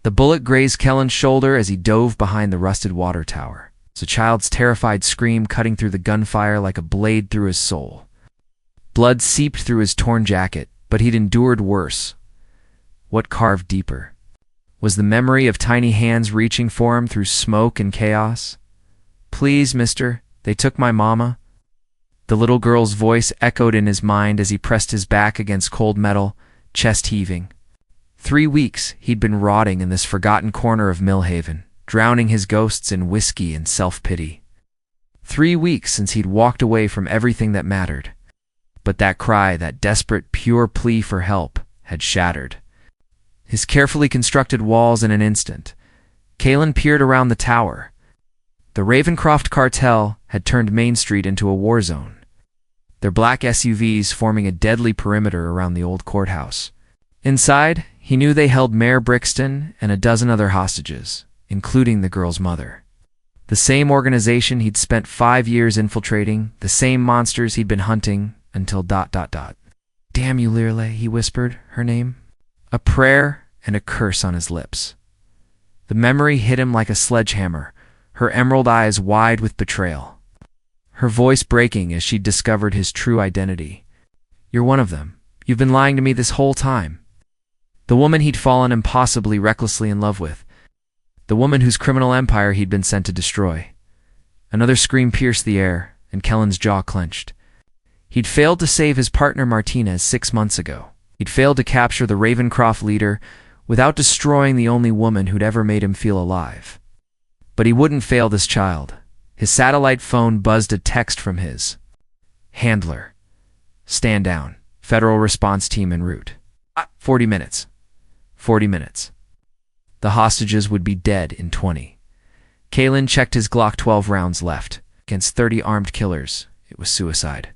The bullet grazed Kellen's shoulder as he dove behind the rusted water tower. The child's terrified scream cutting through the gunfire like a blade through his soul. Blood seeped through his torn jacket, but he'd endured worse. What carved deeper? Was the memory of tiny hands reaching for him through smoke and chaos? "Please, mister, they took my mama." The little girl's voice echoed in his mind as he pressed his back against cold metal, chest heaving. 3 weeks he'd been rotting in this forgotten corner of Millhaven, drowning his ghosts in whiskey and self-pity. 3 weeks since he'd walked away from everything that mattered. But that cry, that desperate, pure plea for help, had shattered his carefully constructed walls in an instant. Kellen peered around the tower. The Ravencroft cartel had turned Main Street into a war zone, their black SUVs forming a deadly perimeter around the old courthouse. Inside, he knew they held Mayor Brixton and a dozen other hostages, including the girl's mother. The same organization he'd spent 5 years infiltrating, the same monsters he'd been hunting until ... "Damn you, Lirelei," he whispered her name, a prayer and a curse on his lips. The memory hit him like a sledgehammer, her emerald eyes wide with betrayal, her voice breaking as she discovered his true identity. "You're one of them. You've been lying to me this whole time." The woman he'd fallen impossibly recklessly in love with. The woman whose criminal empire he'd been sent to destroy. Another scream pierced the air, and Kellen's jaw clenched. He'd failed to save his partner Martinez 6 months ago. He'd failed to capture the Ravencroft leader without destroying the only woman who'd ever made him feel alive. But he wouldn't fail this child. His satellite phone buzzed a text from his handler. "Stand down. Federal response team en route. 40 minutes. 40 minutes. The hostages would be dead in 20. Kellen checked his Glock 12 rounds left. Against 30 armed killers, it was suicide.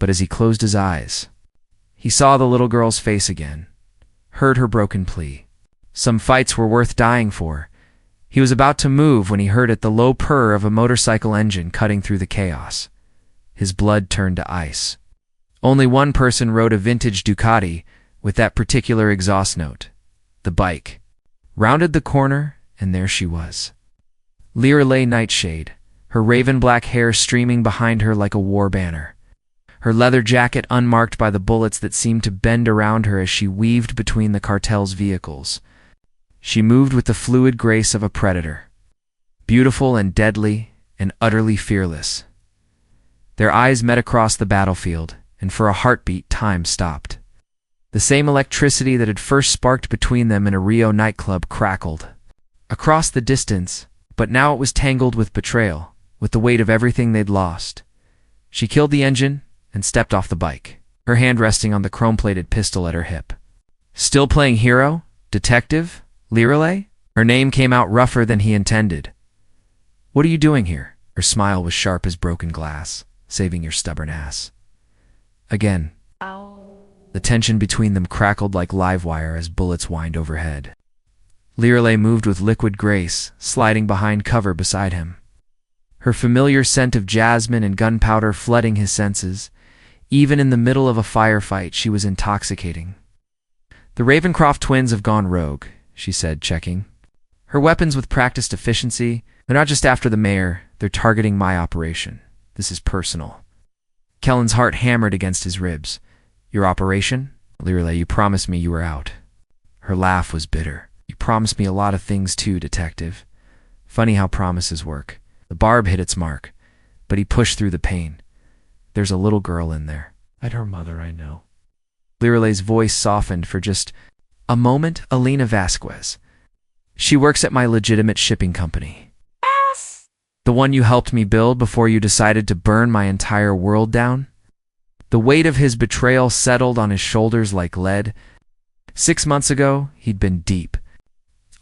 But as he closed his eyes, he saw the little girl's face again, heard her broken plea. Some fights were worth dying for. He was about to move when he heard the low purr of a motorcycle engine cutting through the chaos. His blood turned to ice. Only one person rode a vintage Ducati with that particular exhaust note. The bike rounded the corner, and there she was. Lirelei Nightshade, her raven black hair streaming behind her like a war banner, her leather jacket unmarked by the bullets that seemed to bend around her as she weaved between the cartel's vehicles. She moved with the fluid grace of a predator, beautiful and deadly and utterly fearless. Their eyes met across the battlefield, and for a heartbeat time stopped. The same electricity that had first sparked between them in a Rio nightclub crackled across the distance, but now it was tangled with betrayal, with the weight of everything they'd lost. She killed the engine and stepped off the bike, her hand resting on the chrome-plated pistol at her hip. "Still playing hero? Detective? Lirelei?" Her name came out rougher than he intended. "What are you doing here?" Her smile was sharp as broken glass. "Saving your stubborn ass." Again. The tension between them crackled like live wire as bullets whined overhead. Lirelei moved with liquid grace, sliding behind cover beside him, her familiar scent of jasmine and gunpowder flooding his senses. Even in the middle of a firefight, she was intoxicating. "The Ravencroft twins have gone rogue," she said, checking her weapons with practiced efficiency. "They're not just after the mayor, they're targeting my operation. This is personal." Kellen's heart hammered against his ribs. "Your operation? Lirelei, you promised me you were out." Her laugh was bitter. "You promised me a lot of things too, detective. Funny how promises work." The barb hit its mark, but he pushed through the pain. "There's a little girl in there. And her mother, I know." Lirelei's voice softened for just a moment. "Elena Vasquez. She works at my legitimate shipping company. Yes. The one you helped me build before you decided to burn my entire world down." The weight of his betrayal settled on his shoulders like lead. 6 months ago, he'd been deep,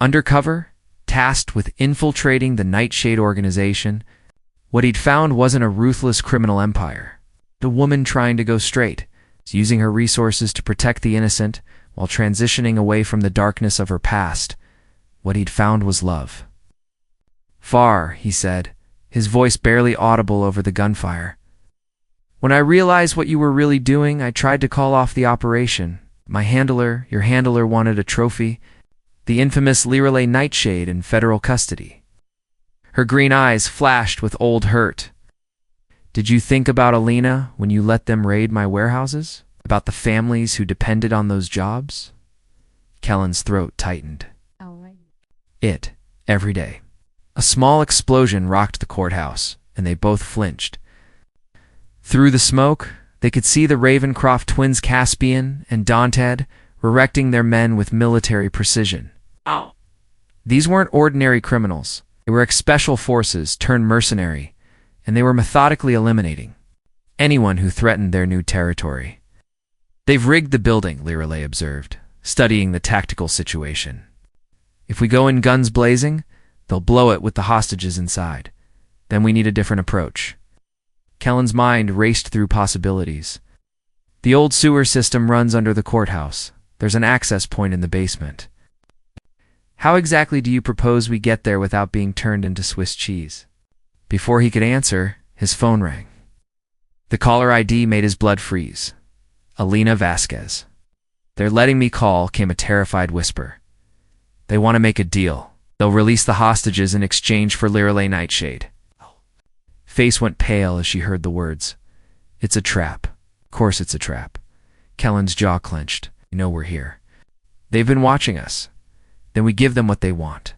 undercover, tasked with infiltrating the Nightshade organization. What he'd found wasn't a ruthless criminal empire. The woman trying to go straight, using her resources to protect the innocent while transitioning away from the darkness of her past. What he'd found was love. "Far," he said, his voice barely audible over the gunfire. "When I realized what you were really doing, I tried to call off the operation. My handler, your handler, wanted a trophy. the infamous Lirelei Nightshade in federal custody. Her green eyes flashed with old hurt. Did you think about Alina when you let them raid my warehouses? About the families who depended on those jobs? Kellen's throat tightened. Every day. A small explosion rocked the courthouse, and they both flinched. Through the smoke, they could see the Ravencroft twins Caspian and Dante erecting their men with military precision. These weren't ordinary criminals. They were special forces turned mercenary, and they were methodically eliminating anyone who threatened their new territory. They've rigged the building, Lirelei observed, studying the tactical situation. If we go in guns blazing, they'll blow it with the hostages inside. Then we need a different approach. Kellen's mind raced through possibilities. The old sewer system runs under the courthouse. There's an access point in the basement. How exactly do you propose we get there without being turned into Swiss cheese? Before he could answer, his phone rang. The caller ID made his blood freeze. Alina Vasquez. "They're letting me call," came a terrified whisper. "They want to make a deal. They'll release the hostages in exchange for Lirelei Nightshade." Face went pale as she heard the words. "It's a trap. Of course it's a trap." Kellen's jaw clenched. "You know we're here. They've been watching us. Then we give them what they want."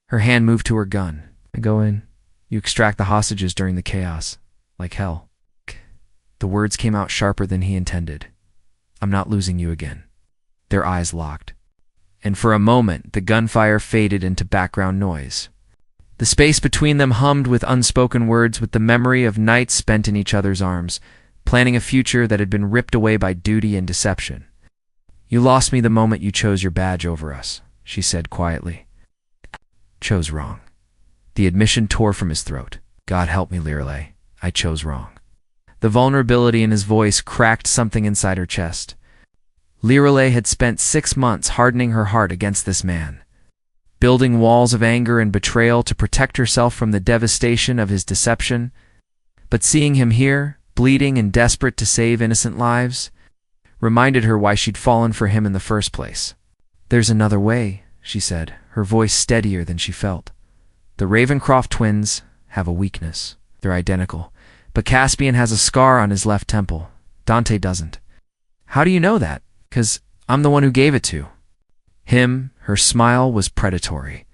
Her hand moved to her gun. "I go in. You extract the hostages during the chaos. Like hell." The words came out sharper than he intended. "I'm not losing you again." Their eyes locked. And for a moment, the gunfire faded into background noise. The space between them hummed with unspoken words, with the memory of nights spent in each other's arms, planning a future that had been ripped away by duty and deception. "You lost me the moment you chose your badge over us," she said quietly. "Chose wrong." The admission tore from his throat. "God help me, Lirelei. I chose wrong." The vulnerability in his voice cracked something inside her chest. Lirelei had spent 6 months hardening her heart against this man, building walls of anger and betrayal to protect herself from the devastation of his deception. But seeing him here, bleeding and desperate to save innocent lives, reminded her why she'd fallen for him in the first place. "There's another way," she said, her voice steadier than she felt. "The Ravencroft twins have a weakness. They're identical. But Caspian has a scar on his left temple. Dante doesn't." "How do you know that?" "'Cause I'm the one who gave it to him." Her smile was predatory.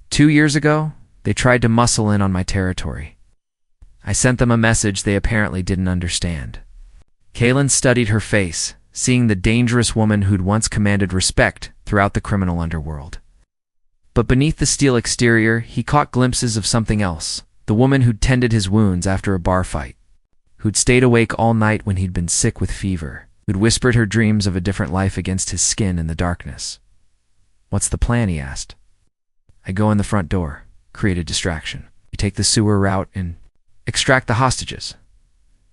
2 years ago, they tried to muscle in on my territory. I sent them a message they apparently didn't understand. Kalen studied her face, seeing the dangerous woman who'd once commanded respect throughout the criminal underworld. But beneath the steel exterior, he caught glimpses of something else. The woman who'd tended his wounds after a bar fight, who'd stayed awake all night when he'd been sick with fever, who'd whispered her dreams of a different life against his skin in the darkness. "What's the plan?" he asked. "I go in the front door, create a distraction. You take the sewer route and extract the hostages."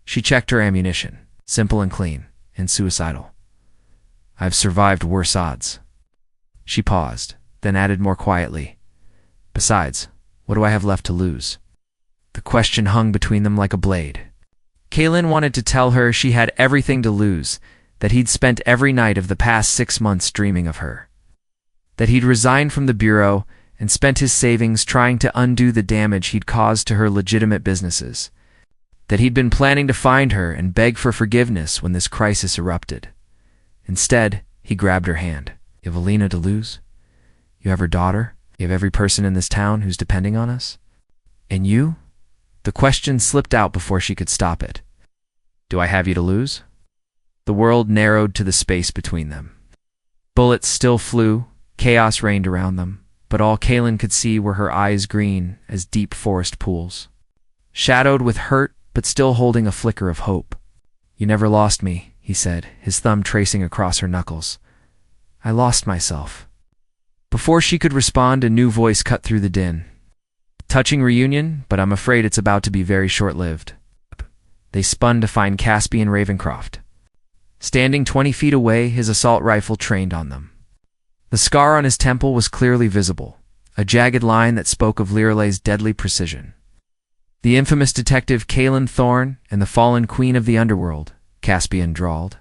She checked her ammunition, simple and clean, and suicidal. "I've survived worse odds." She paused, then added more quietly, "Besides, what do I have left to lose?" The question hung between them like a blade. Kalen wanted to tell her she had everything to lose, that he'd spent every night of the past 6 months dreaming of her, that he'd resigned from the bureau and spent his savings trying to undo the damage he'd caused to her legitimate businesses, that he'd been planning to find her and beg for forgiveness when this crisis erupted. Instead, he grabbed her hand. "You have Alina to lose. You have her daughter. You have every person in this town who's depending on us. And you?" The question slipped out before she could stop it. "Do I have you to lose?" The world narrowed to the space between them. Bullets still flew, chaos reigned around them, but all Kalen could see were her eyes green as deep forest pools, shadowed with hurt but still holding a flicker of hope. "You never lost me," he said, his thumb tracing across her knuckles. "I lost myself." Before she could respond, a new voice cut through the din. "Touching reunion, but I'm afraid it's about to be very short-lived." They spun to find Caspian Ravencroft, standing 20 feet away, his assault rifle trained on them. The scar on his temple was clearly visible, a jagged line that spoke of Lirelei's deadly precision. "The infamous detective Kalen Thorne and the fallen queen of the underworld," Caspian drawled.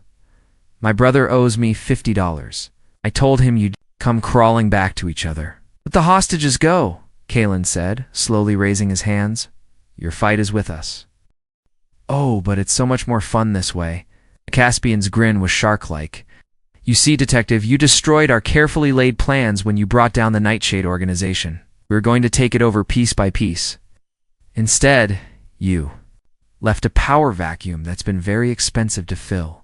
"My brother owes me $50. I told him you'd come crawling back to each other. "Let the hostages go," Kalen said, slowly raising his hands. "Your fight is with us." "Oh, but it's so much more fun this way." Caspian's grin was shark-like. "You see, Detective, you destroyed our carefully laid plans when you brought down the Nightshade organization. We were going to take it over piece by piece. Instead, you left a power vacuum that's been very expensive to fill."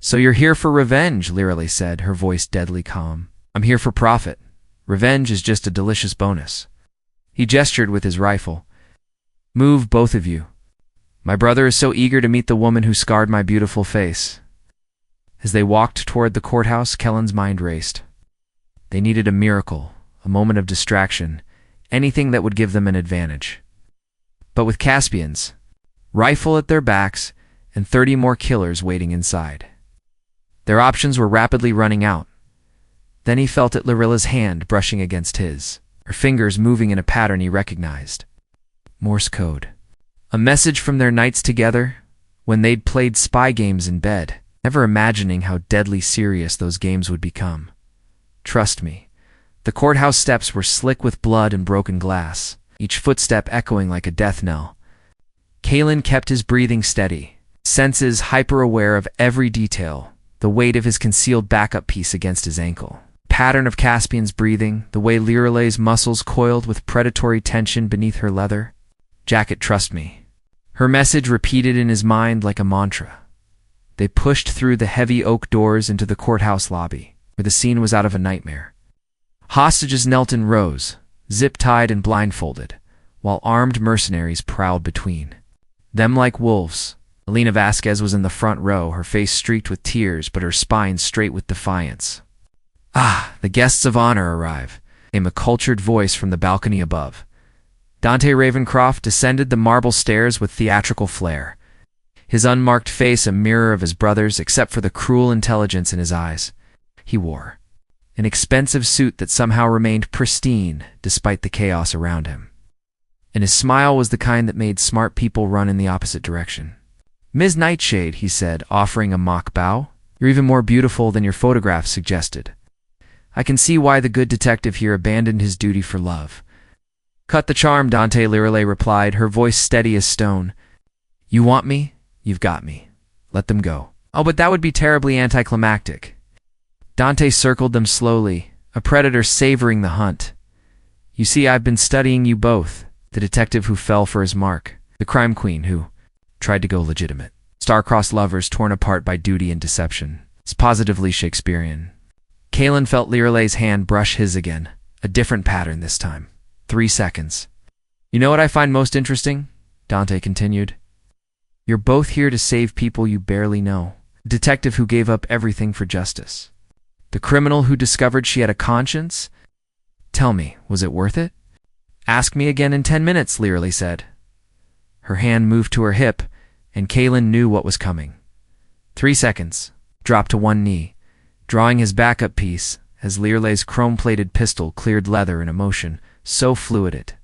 "So you're here for revenge," Liralee said, her voice deadly calm. "I'm here for profit. Revenge is just a delicious bonus." He gestured with his rifle. "Move, both of you. My brother is so eager to meet the woman who scarred my beautiful face." As they walked toward the courthouse, Kellen's mind raced. They needed a miracle, a moment of distraction, anything that would give them an advantage. But with Caspian's rifle at their backs and 30 more killers waiting inside, their options were rapidly running out. Then he felt at Lirale's hand brushing against his, her fingers moving in a pattern he recognized. Morse code. A message from their nights together when they'd played spy games in bed, never imagining how deadly serious those games would become. "Trust me." The courthouse steps were slick with blood and broken glass, each footstep echoing like a death knell. Kalen kept his breathing steady, senses hyper-aware of every detail, the weight of his concealed backup piece against his ankle. Pattern of Caspian's breathing, the way Lirale's muscles coiled with predatory tension beneath her leather. "Jacket, trust me." Her message repeated in his mind like a mantra. They pushed through the heavy oak doors into the courthouse lobby, where the scene was out of a nightmare. Hostages knelt in rows, zip-tied and blindfolded, while armed mercenaries prowled between them like wolves. Elena Vasquez was in the front row, her face streaked with tears but her spine straight with defiance. "Ah, the guests of honor arrive," came a cultured voice from the balcony above. Dante Ravencroft descended the marble stairs with theatrical flair, his unmarked face a mirror of his brother's except for the cruel intelligence in his eyes. He wore an expensive suit that somehow remained pristine despite the chaos around him. And his smile was the kind that made smart people run in the opposite direction. "Ms. Nightshade," he said, offering a mock bow. "You're even more beautiful than your photograph suggested. I can see why the good detective here abandoned his duty for love." "Cut the charm," Dante Lirale replied, her voice steady as stone. "You want me? You've got me. Let them go." "Oh, but that would be terribly anticlimactic." Dante circled them slowly, a predator savoring the hunt. "You see, I've been studying you both, the detective who fell for his mark, the crime queen who tried to go legitimate. Star-crossed lovers torn apart by duty and deception. It's positively Shakespearean." Kalen felt Lirale's hand brush his again, a different pattern this time. 3 seconds. "You know what I find most interesting?" Dante continued. "You're both here to save people you barely know. The detective who gave up everything for justice. The criminal who discovered she had a conscience. Tell me, was it worth it?" "Ask me again in 10 minutes, Lirale said." Her hand moved to her hip, and Kalen knew what was coming. 3 seconds. Dropped to one knee, drawing his backup piece as Lirale's chrome-plated pistol cleared leather in a motion so fluid it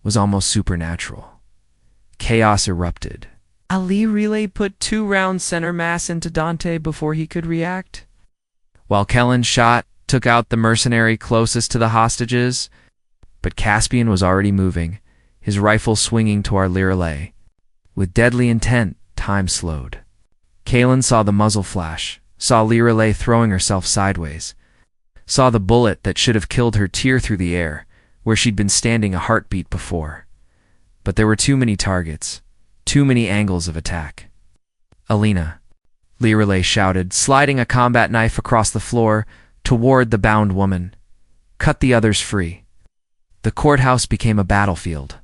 was almost supernatural. Chaos erupted. Lirale put 2 rounds center mass into Dante before he could react. While Kellen's shot took out the mercenary closest to the hostages, but Caspian was already moving, his rifle swinging toward Lirale. With deadly intent, time slowed. Kalen saw the muzzle flash, saw Lirale throwing herself sideways, saw the bullet that should have killed her tear through the air, where she'd been standing a heartbeat before. But there were too many targets, too many angles of attack. "Elena," Lirale shouted, sliding a combat knife across the floor toward the bound woman. "Cut the others free." The courthouse became a battlefield.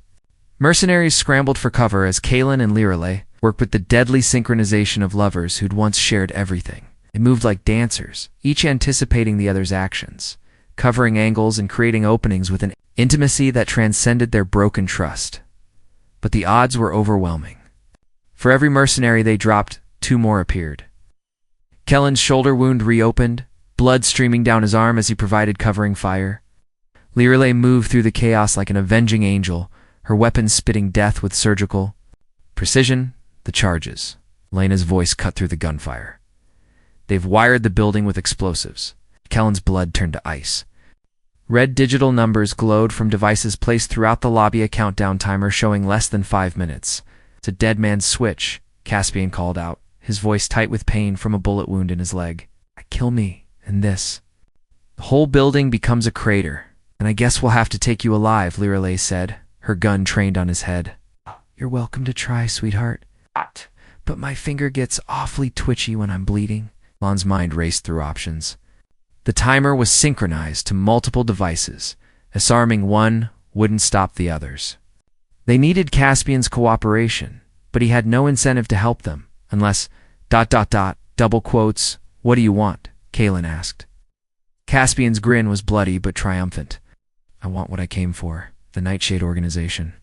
Mercenaries scrambled for cover as Kalen and Lirale worked with the deadly synchronization of lovers who'd once shared everything. They moved like dancers, each anticipating the other's actions, covering angles and creating openings with an intimacy that transcended their broken trust. But the odds were overwhelming. For every mercenary they dropped, 2 more appeared. Kellen's shoulder wound reopened, blood streaming down his arm as he provided covering fire. Lirale moved through the chaos like an avenging angel, her weapon spitting death with surgical precision. "The charges." Lena's voice cut through the gunfire. "They've wired the building with explosives. Kellen's blood turned to ice. Red digital numbers glowed from devices placed throughout the lobby, a countdown timer showing less than 5 minutes. "It's a dead man's switch," Caspian called out, his voice tight with pain from a bullet wound in his leg. "Kill me, and this. The whole building becomes a crater, and I guess we'll have to take you alive," Lirelei said, her gun trained on his head. "You're welcome to try, sweetheart. But my finger gets awfully twitchy when I'm bleeding." Lon's mind raced through options. The timer was synchronized to multiple devices. Disarming one wouldn't stop the others. They needed Caspian's cooperation, but he had no incentive to help them, unless ... double quotes, "What do you want?" Kalen asked. Caspian's grin was bloody but triumphant. "I want what I came for, the Nightshade organization.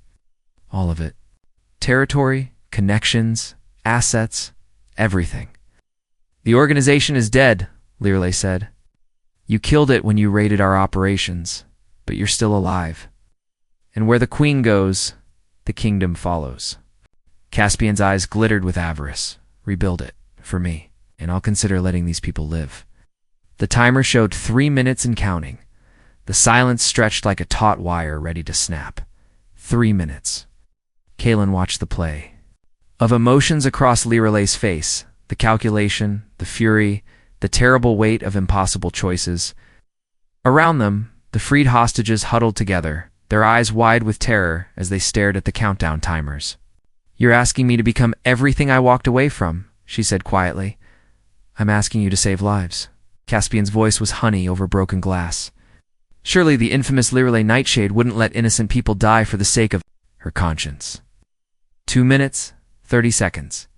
All of it. Territory, connections, assets, everything." "The organization is dead," Lirelei said. "You killed it when you raided our operations, but you're still alive. And where the queen goes, the kingdom follows." Caspian's eyes glittered with avarice. "Rebuild it, for me, and I'll consider letting these people live." The timer showed 3 minutes and counting. The silence stretched like a taut wire ready to snap. 3 minutes. Kalen watched the play. Of emotions across Lirelei's face, the calculation, the fury, the terrible weight of impossible choices. Around them, the freed hostages huddled together, their eyes wide with terror as they stared at the countdown timers. "You're asking me to become everything I walked away from," she said quietly. "I'm asking you to save lives." Caspian's voice was honey over broken glass. Surely the infamous Lirelei Nightshade wouldn't let innocent people die for the sake of her conscience. 2 minutes, 30 seconds.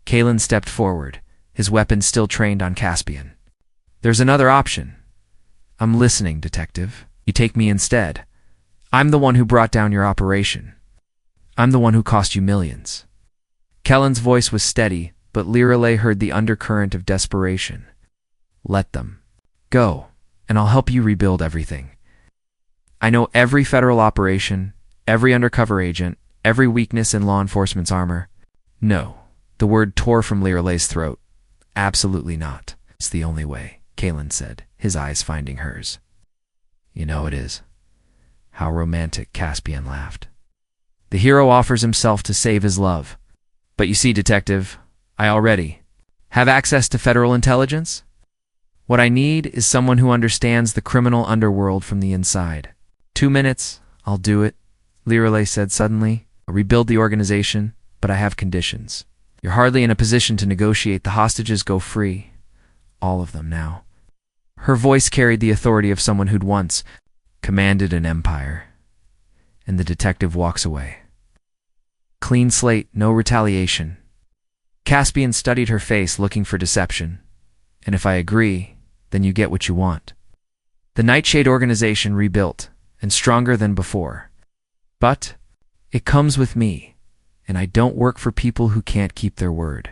Kalen stepped forward, his weapon still trained on Caspian. "There's another option." "I'm listening, Detective. You take me instead. I'm the one who brought down your operation. I'm the one who cost you millions." Kellen's voice was steady, but Lirelei heard the undercurrent of desperation. "Let them go, and I'll help you rebuild everything. I know every federal operation, every undercover agent, every weakness in law enforcement's armor." "No." The word tore from Lirelei's throat. "Absolutely not. It's the only way," Kalen said, his eyes finding hers. "You know it is." How romantic, Caspian laughed. "The hero offers himself to save his love. But you see, Detective, I already have access to federal intelligence. What I need is someone who understands the criminal underworld from the inside." 2 minutes, I'll do it," Lirelei said suddenly. "I'll rebuild the organization, but I have conditions. You're hardly in a position to negotiate. The hostages go free. All of them now." Her voice carried the authority of someone who'd once commanded an empire. And the detective walks away. Clean slate, no retaliation. Caspian studied her face, looking for deception. "And if I agree, then you get what you want. The Nightshade organization rebuilt, and stronger than before. But it comes with me, and I don't work for people who can't keep their word."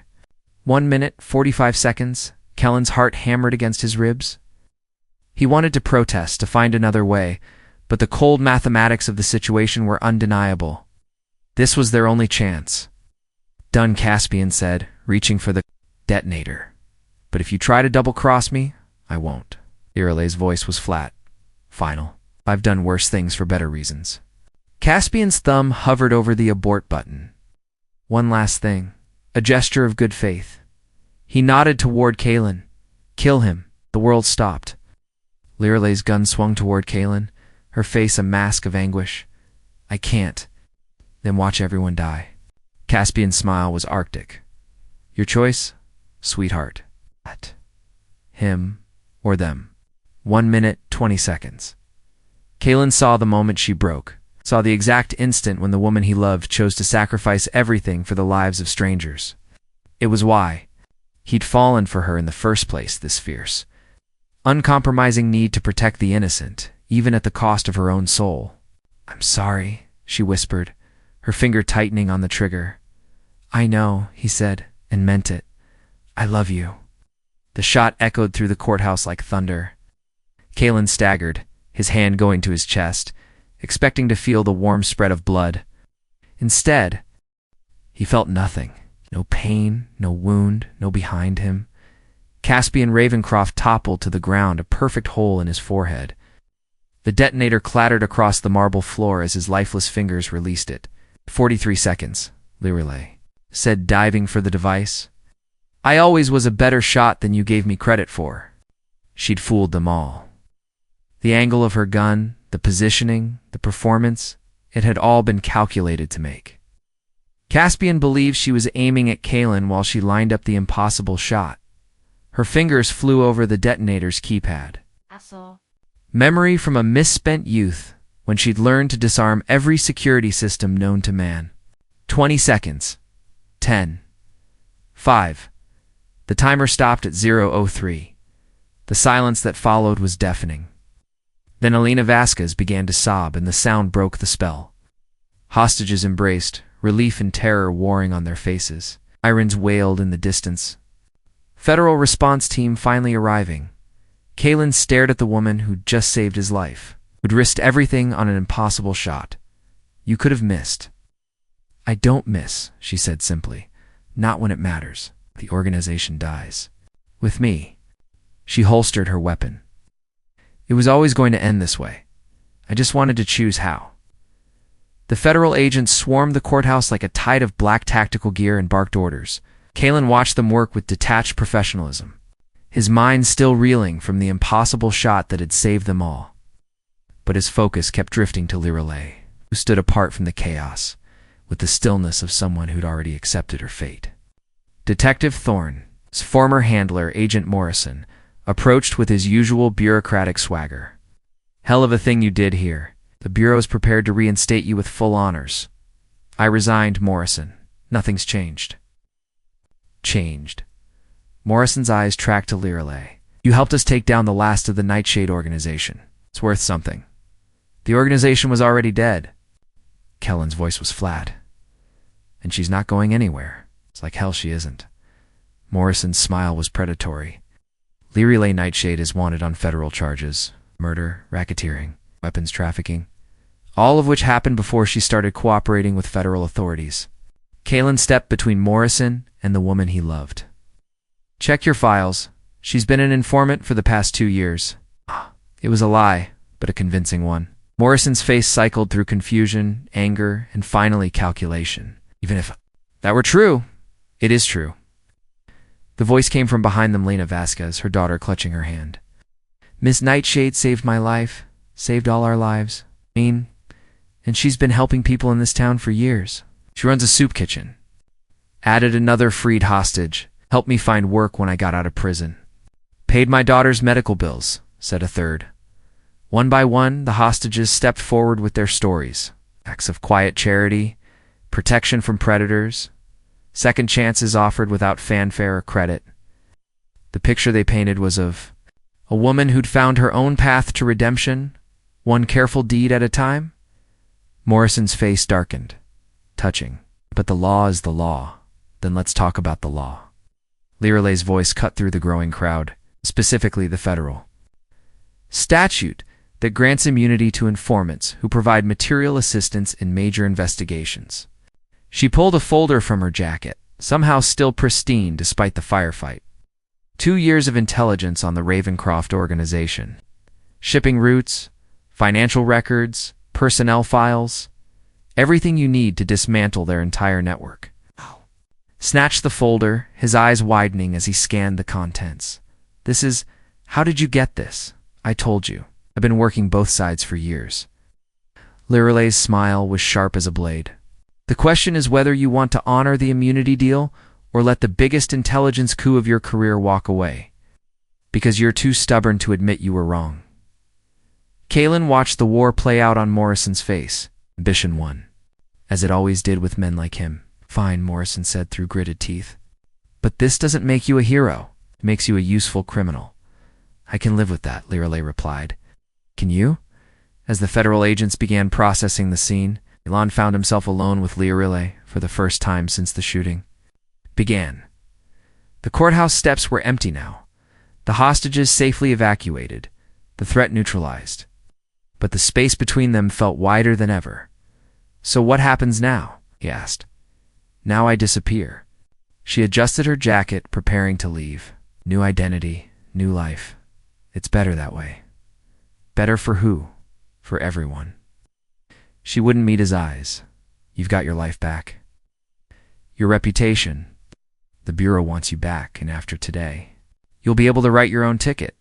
1 minute, 45 seconds, Kellen's heart hammered against his ribs. He wanted to protest, to find another way, but the cold mathematics of the situation were undeniable. This was their only chance. "Done," Caspian said, reaching for the detonator. "But if you try to double-cross me, I won't." Lirelei's voice was flat. "Final. I've done worse things for better reasons." Caspian's thumb hovered over the abort button. One last thing. A gesture of good faith. He nodded toward Kalen. "Kill him." The world stopped. Lirelei's gun swung toward Kalen, her face a mask of anguish. "I can't." "Then watch everyone die." Caspian's smile was arctic. "Your choice, sweetheart. Him or them." 1 minute, 20 seconds. Kalen saw the moment she broke, saw the exact instant when the woman he loved chose to sacrifice everything for the lives of strangers. It was why he'd fallen for her in the first place, this fierce, uncompromising need to protect the innocent, even at the cost of her own soul. "I'm sorry," she whispered, her finger tightening on the trigger. "I know," he said, and meant it. "I love you." The shot echoed through the courthouse like thunder. Kalen staggered, his hand going to his chest, expecting to feel the warm spread of blood. Instead, he felt nothing. No pain, no wound, no behind him. Caspian Ravencroft toppled to the ground, a perfect hole in his forehead. The detonator clattered across the marble floor as his lifeless fingers released it. 43 seconds, Lirelei said, diving for the device. I always was a better shot than you gave me credit for. She'd fooled them all. The angle of her gun, the positioning, the performance, it had all been calculated to make. Caspian believed she was aiming at Kaelin while she lined up the impossible shot. Her fingers flew over the detonator's keypad. Memory from a misspent youth when she'd learned to disarm every security system known to man. 20 seconds. 10. 5. The timer stopped at 0:03. The silence that followed was deafening. Then Elena Vasquez began to sob, and the sound broke the spell. Hostages embraced, relief and terror warring on their faces. Sirens wailed in the distance. Federal response team finally arriving. Kaelin stared at the woman who'd just saved his life, who'd risked everything on an impossible shot. You could have missed. I don't miss, she said simply. Not when it matters. The organization dies. With me. She holstered her weapon. It was always going to end this way. I just wanted to choose how. The federal agents swarmed the courthouse like a tide of black tactical gear and barked orders. Kaelin watched them work with detached professionalism, his mind still reeling from the impossible shot that had saved them all. But his focus kept drifting to Lirelei, who stood apart from the chaos, with the stillness of someone who'd already accepted her fate. Detective Thorne's former handler, Agent Morrison, approached with his usual bureaucratic swagger. Hell of a thing you did here. The Bureau's prepared to reinstate you with full honors. I resigned, Morrison. Nothing's changed. Changed. Morrison's eyes tracked to Lirelei. You helped us take down the last of the Nightshade organization. It's worth something. The organization was already dead. Kellen's voice was flat. And she's not going anywhere. It's like hell she isn't. Morrison's smile was predatory. Lirelei Nightshade is wanted on federal charges. Murder, racketeering, weapons trafficking. All of which happened before she started cooperating with federal authorities. Kaelin stepped between Morrison and the woman he loved. Check your files. She's been an informant for the past 2 years. It was a lie, but a convincing one. Morrison's face cycled through confusion, anger, and finally calculation. Even if that were true, it is true. The voice came from behind them, Elena Vasquez, her daughter clutching her hand. Miss Nightshade saved my life, saved all our lives. And she's been helping people in this town for years. She runs a soup kitchen. Added another freed hostage. Helped me find work when I got out of prison. Paid my daughter's medical bills, said a third. One by one, the hostages stepped forward with their stories. Acts of quiet charity, protection from predators, second chances offered without fanfare or credit. The picture they painted was of a woman who'd found her own path to redemption, one careful deed at a time. Morrison's face darkened. Touching. But the law is the law. Then let's talk about the law. Lirelei's voice cut through the growing crowd, specifically the federal statute that grants immunity to informants who provide material assistance in major investigations. She pulled a folder from her jacket, somehow still pristine despite the firefight. 2 years of intelligence on the Ravencroft organization. Shipping routes, financial records, personnel files, everything you need to dismantle their entire network. Snatched the folder, his eyes widening as he scanned the contents. This is, how did you get this? I told you. I've been working both sides for years. Lirelei's smile was sharp as a blade. The question is whether you want to honor the immunity deal or let the biggest intelligence coup of your career walk away. Because you're too stubborn to admit you were wrong. Kaelin watched the war play out on Morrison's face. Ambition won. As it always did with men like him. Fine, Morrison said through gritted teeth. But this doesn't make you a hero. It makes you a useful criminal. I can live with that, Lirelei replied. Can you? As the federal agents began processing the scene, Elon found himself alone with Lirelei for the first time since the shooting began. The courthouse steps were empty now. The hostages safely evacuated, the threat neutralized. But the space between them felt wider than ever. So what happens now? He asked. Now I disappear. She adjusted her jacket, preparing to leave. New identity, new life. It's better that way. Better for who? For everyone. She wouldn't meet his eyes. You've got your life back. Your reputation. The Bureau wants you back, and after today, you'll be able to write your own ticket.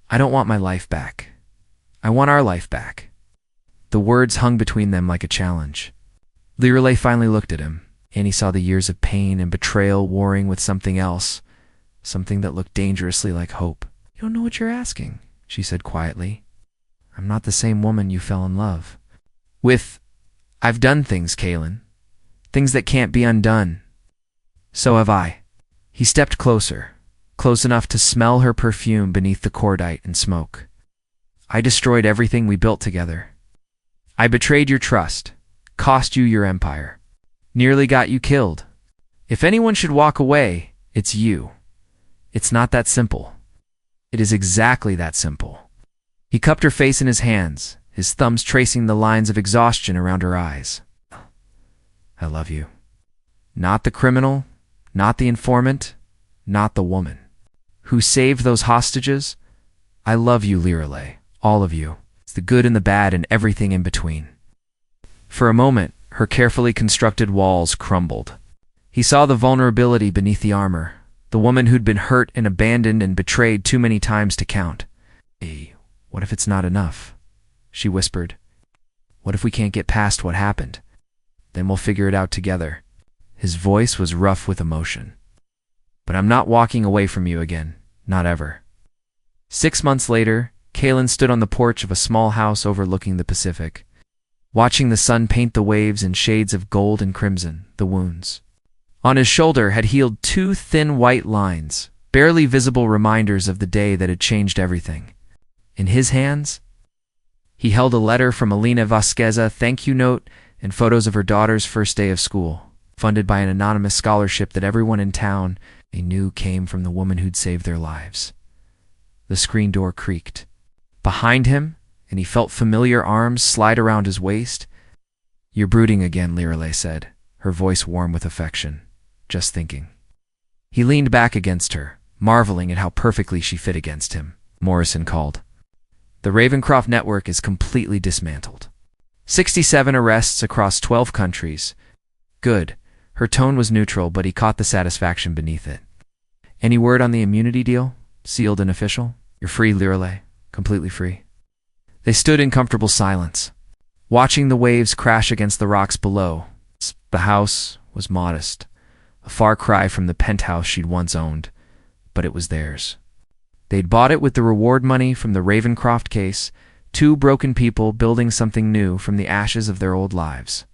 I don't want my life back. I want our life back. The words hung between them like a challenge. Lireley finally looked at him, and he saw the years of pain and betrayal warring with something else, something that looked dangerously like hope. You don't know what you're asking, she said quietly. I'm not the same woman you fell in love with. I've done things, Kaylin. Things that can't be undone. So have I. He stepped closer, close enough to smell her perfume beneath the cordite and smoke. I destroyed everything we built together. I betrayed your trust, cost you your empire, nearly got you killed. If anyone should walk away, it's you. It's not that simple. It is exactly that simple. He cupped her face in his hands, his thumbs tracing the lines of exhaustion around her eyes. I love you. Not the criminal, not the informant, not the woman who saved those hostages. I love you, Lireley, all of you. It's the good and the bad and everything in between. For a moment, her carefully constructed walls crumbled. He saw the vulnerability beneath the armor, the woman who'd been hurt and abandoned and betrayed too many times to count. Hey, what if it's not enough? She whispered. What if we can't get past what happened? Then we'll figure it out together. His voice was rough with emotion. But I'm not walking away from you again, not ever. 6 months later, Kaylin stood on the porch of a small house overlooking the Pacific, watching the sun paint the waves in shades of gold and crimson, the wounds. On his shoulder had healed 2 thin white lines, barely visible reminders of the day that had changed everything. In his hands, he held a letter from Elena Vasquez, a thank you note, and photos of her daughter's first day of school, funded by an anonymous scholarship that everyone in town they knew came from the woman who'd saved their lives. The screen door creaked. Behind him, and he felt familiar arms slide around his waist. You're brooding again, Lireley said, her voice warm with affection. Just thinking. He leaned back against her, marveling at how perfectly she fit against him. Morrison called. The Ravencroft network is completely dismantled. 67 arrests across 12 countries. Good. Her tone was neutral, but he caught the satisfaction beneath it. Any word on the immunity deal? Sealed and official? You're free, Lireley. Completely free. They stood in comfortable silence, watching the waves crash against the rocks below. The house was modest, a far cry from the penthouse she'd once owned, but it was theirs. They'd bought it with the reward money from the Ravencroft case, 2 broken people building something new from the ashes of their old lives.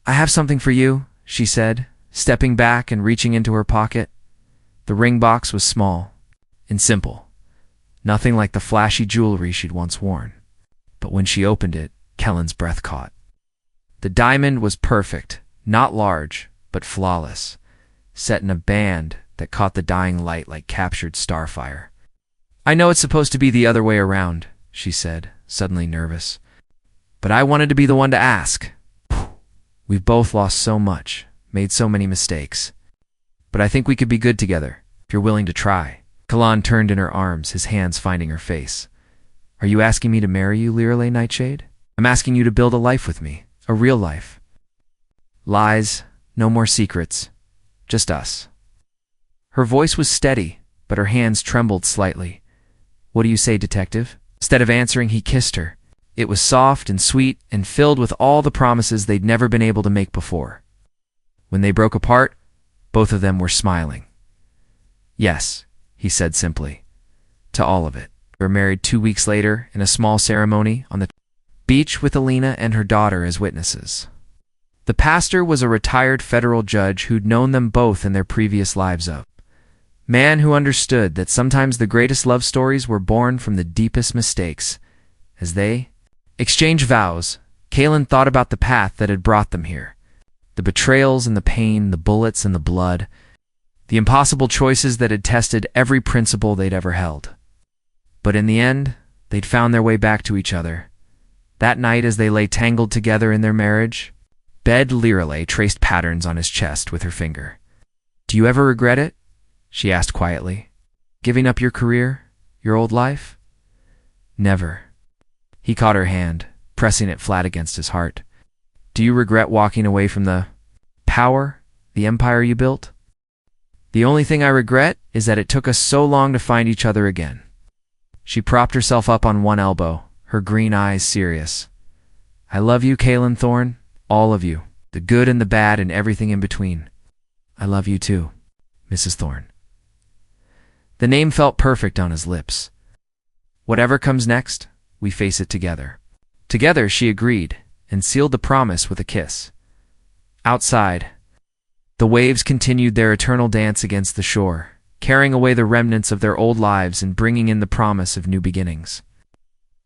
I have something for you, she said, stepping back and reaching into her pocket. The ring box was small and simple, nothing like the flashy jewelry she'd once worn. But when she opened it, Kellen's breath caught. The diamond was perfect, not large, but flawless, set in a band that caught the dying light like captured starfire. I know it's supposed to be the other way around, she said, suddenly nervous. But I wanted to be the one to ask. We've both lost so much, made so many mistakes. But I think we could be good together, if you're willing to try. Kalan turned in her arms, his hands finding her face. Are you asking me to marry you, Lireley Nightshade? I'm asking you to build a life with me, a real life. Lies, no more secrets, just us. Her voice was steady, but her hands trembled slightly. What do you say, detective? Instead of answering, he kissed her. It was soft and sweet and filled with all the promises they'd never been able to make before. When they broke apart, both of them were smiling. Yes, he said simply, to all of it. They were married 2 weeks later in a small ceremony on the beach with Elena and her daughter as witnesses. The pastor was a retired federal judge who'd known them both in their previous lives of. Man who understood that sometimes the greatest love stories were born from the deepest mistakes. As they exchanged vows, Kaylin thought about the path that had brought them here. The betrayals and the pain, the bullets and the blood, the impossible choices that had tested every principle they'd ever held. But in the end, they'd found their way back to each other. That night, as they lay tangled together in their marriage, Bed Lireley traced patterns on his chest with her finger. Do you ever regret it? She asked quietly. Giving up your career? Your old life? Never. He caught her hand, pressing it flat against his heart. Do you regret walking away from the power, the empire you built? The only thing I regret is that it took us so long to find each other again. She propped herself up on one elbow, her green eyes serious. I love you, Kaelin Thorne, all of you, the good and the bad and everything in between. I love you too, Mrs. Thorne. The name felt perfect on his lips. Whatever comes next, we face it together. Together, she agreed, and sealed the promise with a kiss. Outside, the waves continued their eternal dance against the shore, carrying away the remnants of their old lives and bringing in the promise of new beginnings.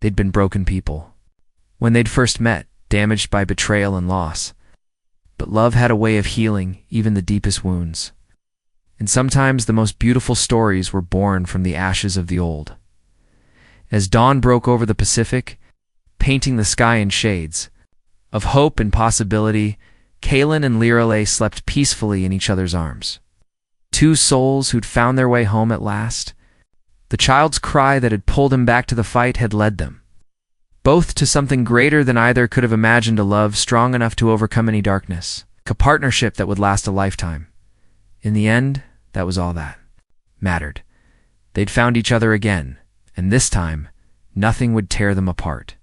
They'd been broken people. When they'd first met, damaged by betrayal and loss. But love had a way of healing even the deepest wounds. And sometimes the most beautiful stories were born from the ashes of the old. As dawn broke over the Pacific, painting the sky in shades of hope and possibility, Kaelin and Lirelei slept peacefully in each other's arms. Two souls who'd found their way home at last. The child's cry that had pulled him back to the fight had led them, both to something greater than either could have imagined, a love strong enough to overcome any darkness, a partnership that would last a lifetime. In the end, that was all that mattered. They'd found each other again, and this time, nothing would tear them apart.